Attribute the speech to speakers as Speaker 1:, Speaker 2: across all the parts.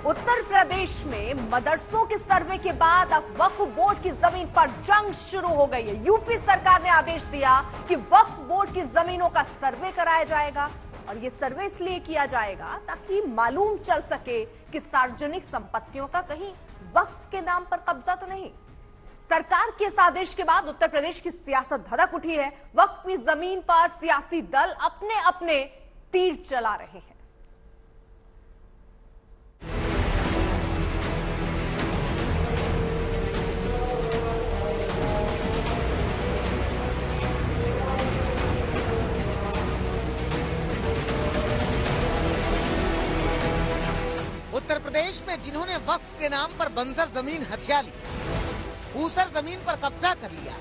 Speaker 1: उत्तर प्रदेश में मदरसों के सर्वे के बाद अब वक्फ बोर्ड की जमीन पर जंग शुरू हो गई है। यूपी सरकार ने आदेश दिया कि वक्फ बोर्ड की जमीनों का सर्वे कराया जाएगा और ये सर्वे इसलिए किया जाएगा ताकि मालूम चल सके कि सार्वजनिक संपत्तियों का कहीं वक्फ के नाम पर कब्जा तो नहीं। सरकार के इस आदेश के बाद उत्तर प्रदेश की सियासत धड़क उठी है। वक्फ की जमीन पर सियासी दल अपने अपने तीर चला रहे हैं।
Speaker 2: उत्तर प्रदेश में जिन्होंने वक्फ के नाम पर बंजर जमीन हथिया ली, ऊसर जमीन पर कब्जा कर लिया,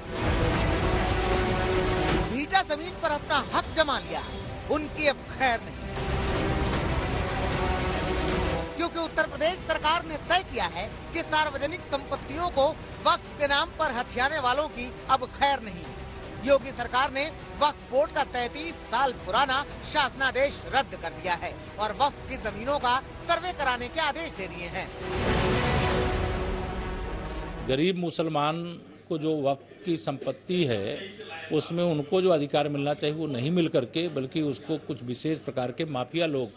Speaker 2: भीटा जमीन पर अपना हक जमा लिया, उनकी अब खैर नहीं, क्योंकि उत्तर प्रदेश सरकार ने तय किया है कि सार्वजनिक संपत्तियों को वक्फ के नाम पर हथियाने वालों की अब खैर नहीं। योगी सरकार ने वक्फ बोर्ड का 33 साल पुराना शासनादेश रद्द कर दिया है और वक्फ की जमीनों का सर्वे कराने के आदेश दे दिए हैं।
Speaker 3: गरीब मुसलमान को जो वक्फ की संपत्ति है उसमें उनको जो अधिकार मिलना चाहिए वो नहीं मिल करके बल्कि उसको कुछ विशेष प्रकार के माफिया लोग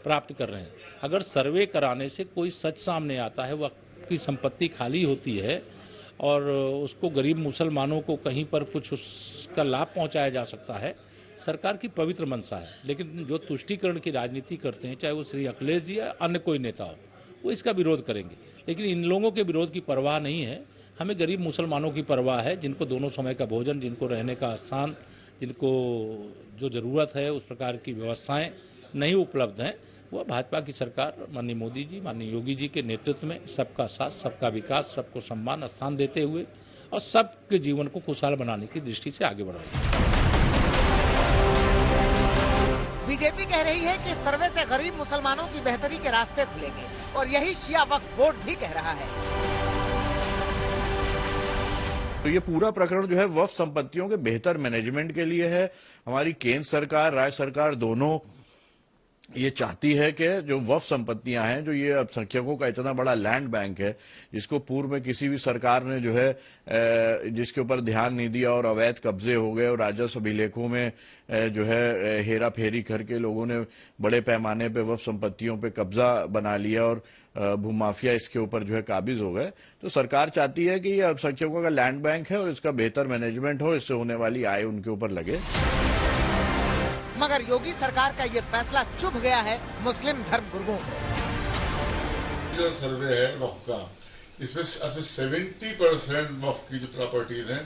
Speaker 3: प्राप्त कर रहे हैं। अगर सर्वे कराने से कोई सच सामने आता है, वक्फ की संपत्ति खाली होती है और उसको गरीब मुसलमानों को कहीं पर कुछ उसका लाभ पहुंचाया जा सकता है, सरकार की पवित्र मंशा है। लेकिन जो तुष्टीकरण की राजनीति करते हैं, चाहे वो श्री अखिलेश जी या अन्य कोई नेता हो, वो इसका विरोध करेंगे। लेकिन इन लोगों के विरोध की परवाह नहीं है। हमें गरीब मुसलमानों की परवाह है, जिनको दोनों समय का भोजन, जिनको रहने का स्थान, जिनको जो जरूरत है उस प्रकार की व्यवस्थाएं नहीं उपलब्ध हैं। वह भाजपा की सरकार माननीय मोदी जी, माननीय योगी जी के नेतृत्व में सबका साथ, सबका विकास, सबको सम्मान स्थान देते हुए और सबके जीवन को खुशहाल बनाने की दृष्टि से आगे बढ़ रही है।
Speaker 2: बीजेपी कह रही है कि सर्वे से गरीब मुसलमानों की बेहतरी के रास्ते खुलेंगे और यही शिया वक्फ बोर्ड भी कह रहा है।
Speaker 4: तो ये पूरा प्रकरण जो है वक्फ संपत्तियों के बेहतर मैनेजमेंट के लिए है। हमारी केंद्र सरकार, राज्य सरकार दोनों ये चाहती है कि जो वक्फ संपत्तियां हैं, जो ये अल्पसंख्यकों का इतना बड़ा लैंड बैंक है, जिसको पूर्व में किसी भी सरकार ने जो है जिसके ऊपर ध्यान नहीं दिया और अवैध कब्जे हो गए और राजस्व अभिलेखों में जो है हेरा फेरी करके लोगों ने बड़े पैमाने पे वक्फ संपत्तियों पे कब्जा बना लिया और भूमाफिया इसके ऊपर जो है काबिज हो गए। तो सरकार चाहती है कि ये अल्पसंख्यकों का लैंड बैंक है और इसका बेहतर मैनेजमेंट हो, इससे होने वाली आय उनके ऊपर लगे।
Speaker 2: मगर योगी सरकार का ये फैसला चुभ गया है मुस्लिम धर्म गुरुओं को।
Speaker 5: जो सर्वे है वक्फ का, इसमें 70% वक्फ की जो प्रॉपर्टीज हैं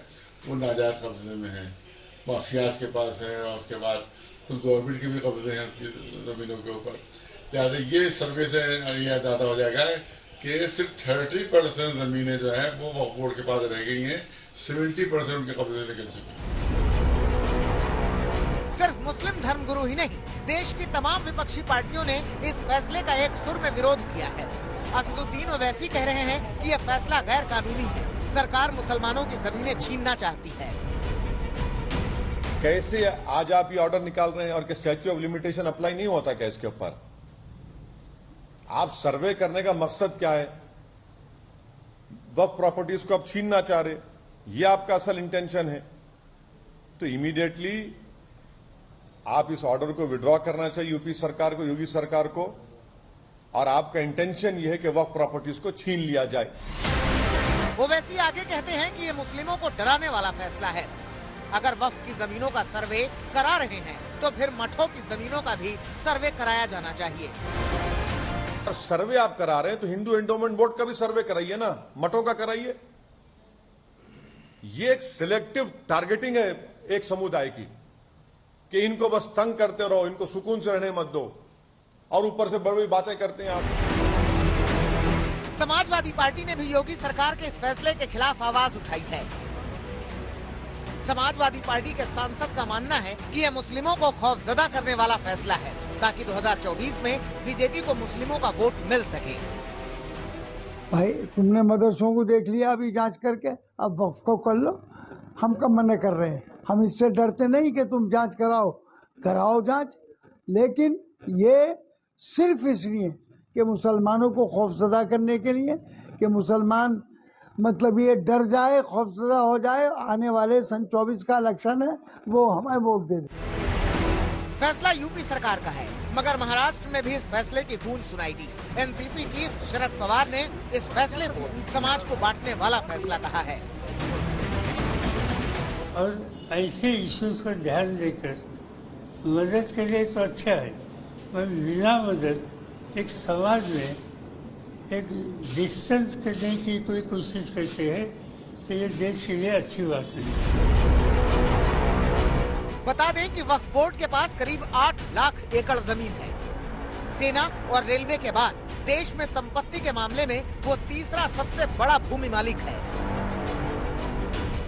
Speaker 5: वो नाजायज कब्जे में है, माफियाज के पास है और उसके बाद कुछ गवर्नमेंट के भी कब्जे हैं उसकी जमीनों के ऊपर। लिहाजा ये सर्वे से ये अंदाजा हो जाएगा कि सिर्फ 30% जमीनें जो है वो वक्फ बोर्ड के पास रह गई हैं, 70% उनके कब्जे निकल चुके हैं।
Speaker 2: सिर्फ मुस्लिम धर्मगुरु ही नहीं, देश की तमाम विपक्षी पार्टियों ने इस फैसले का एक सुर में विरोध किया है। असदुद्दीन ओवैसी कह रहे हैं कि यह फैसला गैर कानूनी है, सरकार मुसलमानों की जमीनें छीनना चाहती है।
Speaker 6: कैसे आज आप ये ऑर्डर निकाल रहे हैं और कि स्टैच्यू ऑफ लिमिटेशन अप्लाई नहीं होता क्या इसके ऊपर? आप सर्वे करने का मकसद क्या है? वक्फ प्रॉपर्टीज को आप छीनना चाह रहे, ये आपका असल इंटेंशन है। तो इमीडिएटली आप इस ऑर्डर को विड्रॉ करना चाहिए यूपी सरकार को, योगी सरकार को, और आपका इंटेंशन यह है कि वक्फ प्रॉपर्टीज को छीन लिया जाए।
Speaker 2: ओवैसी आगे कहते हैं कि ये मुस्लिमों को डराने वाला फैसला है। अगर वक्फ की जमीनों का सर्वे करा रहे हैं तो फिर मठों की जमीनों का भी सर्वे कराया जाना चाहिए।
Speaker 6: और सर्वे आप करा रहे हैं तो हिंदू एंडोमेंट बोर्ड का भी सर्वे कराइए ना, मठों का कराइए। ये एक सिलेक्टिव टारगेटिंग है एक समुदाय की कि इनको बस तंग करते रहो, इनको सुकून से रहने मत दो, और ऊपर से बड़ी बड़ी बातें करते हैं आप।
Speaker 2: समाजवादी पार्टी ने भी योगी सरकार के इस फैसले के खिलाफ आवाज उठाई है। समाजवादी पार्टी के सांसद का मानना है कि यह मुस्लिमों को खौफजदा करने वाला फैसला है ताकि 2024 में बीजेपी को मुस्लिमों का वोट मिल सके।
Speaker 7: भाई तुमने मदरसों को देख लिया अभी जांच करके, अब वक्फ को कर लो। हम कब मना कर रहे हैं? हम इससे डरते नहीं कि तुम जांच कराओ जांच, लेकिन ये सिर्फ इसलिए कि मुसलमानों को खौफजदा करने के लिए, कि मुसलमान मतलब ये डर जाए, खौफजदा हो जाए, आने वाले सन 24 का इलेक्शन है वो हमें वोट दे दे।
Speaker 2: फैसला यूपी सरकार का है, मगर महाराष्ट्र में भी इस फैसले की गूंज सुनाई दी। एनसीपी चीफ शरद पवार ने इस फैसले को समाज को बांटने वाला फैसला कहा है।
Speaker 8: और ऐसे इश्यूज पर ध्यान देकर मदद के लिए तो अच्छा है, पर बिना मदद एक समाज में एक डिस्टेंस करने की कोई कोशिश करते हैं तो ये देश के लिए अच्छी बात नहीं।
Speaker 2: बता दें कि वक्फ बोर्ड के पास करीब 8 लाख एकड़ जमीन है। सेना और रेलवे के बाद देश में संपत्ति के मामले में वो तीसरा सबसे बड़ा भूमि मालिक है।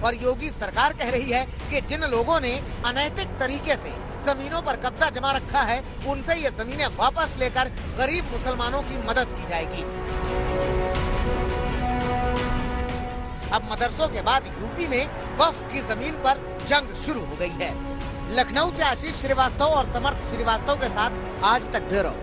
Speaker 2: और योगी सरकार कह रही है कि जिन लोगों ने अनैतिक तरीके से जमीनों पर कब्जा जमा रखा है, उनसे ये जमीनें वापस लेकर गरीब मुसलमानों की मदद की जाएगी। अब मदरसों के बाद यूपी में वक्फ की जमीन पर जंग शुरू हो गई है। लखनऊ से आशीष श्रीवास्तव और समर्थ श्रीवास्तव के साथ आज तक ब्यूरो।